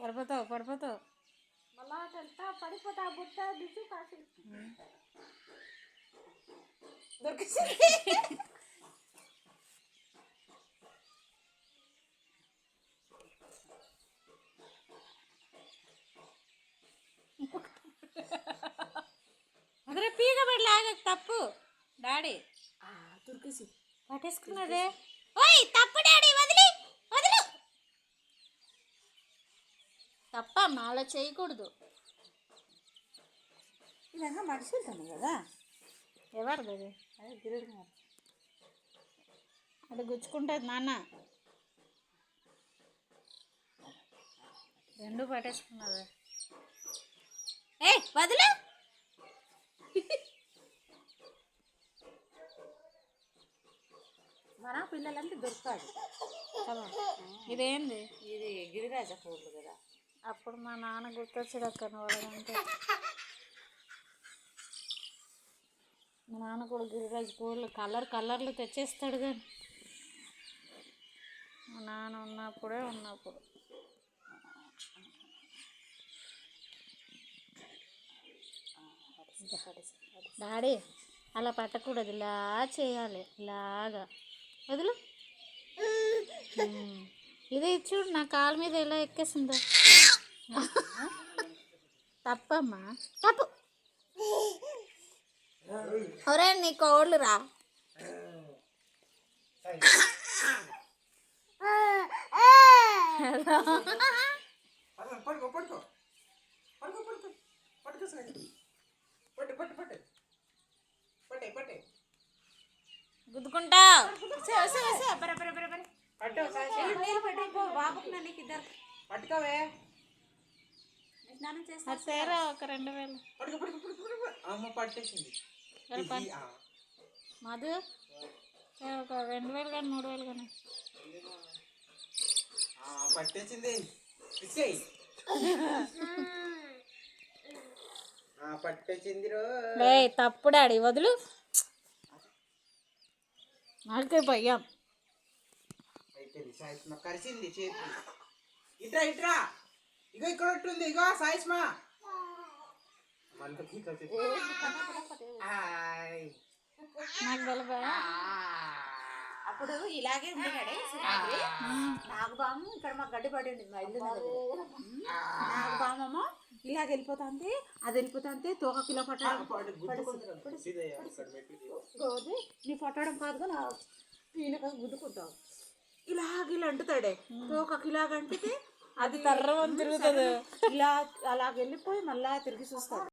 పడిపోతావు పడిపోతావు. మళ్ళా వెళ్తా పడిపోతా బుట్ట బిచ్చు కాసి దొరికింది. అదే పీక పెట్టి లాగ తప్పు డాడీ దొరికేసి పట్టేసుకున్నదే. ఓయ్ తప్పు డాడీ, వదిలి వదిలు. తప్పమ్మా, అలా చేయకూడదు. ఇదంగా మడిసి ఉంటాను కదా. ఎవరిది అది? అదే గిరిడు గారు అది గుచ్చుకుంటుంది నాన్న. రెండు పట్టేసుకున్నదే. ఏ వదిలు. మన పిల్లలంటే దొరకాలి. ఇదేంది? ఇది గిరిరాజ పూలు కదా. అప్పుడు మా నాన్న గుర్తొచ్చాడు అక్క వాళ్ళంటే. మా నాన్న కూడా గిరిరాజు పూలు కలర్లు తెచ్చేస్తాడు. కానీ మా నాన్న ఉన్నప్పుడు డాడీ అలా పట్టకూడదు, ఇలా చేయాలి. ఇలాగా వదులు. ఇదే చూడు నా కాళ్ళ మీద ఎలా ఎక్కేసిందో. తప్పమ్మా, తప్పు. ఒరే నీ కోళ్ళు రా. గుద్దుకుంటా. పట్టుకోవే సేరా ఒక 2000 అమ్మ పట్టేసింది. మధు ఒక 2000 కానీ 3000 కానీ పట్టేసింది. పట్టేసింది. తప్పు డాడీ, వదులు. నాకే భయం. కరిసింది చేతి. ఇట్రా ఇట్రా, ఇగో ఇక్కడ ఉంటుంది. ఇగో సాయిస్మా నాకు గలబా. అప్పుడు ఇలాగే ఉంది నాగబాము. ఇక్కడ మాకు గడ్డి పడింది మా ఇల్లు. నాగబామమ్మ ఇలాగ వెళ్ళిపోతుంది. అది వెళ్ళిపోతుంది. తోక కిలో పట్టడం నీ పట్టడం కాదుగా నా ఈయన గుద్దుకుంటావు. ఇలా అంటుతాడే. తోకకి ఇలాగ అంటితే అది తర్రం తిరుగుతుంది. ఇలా అలాగ వెళ్ళిపోయి మళ్ళా తిరిగి చూస్తాడు.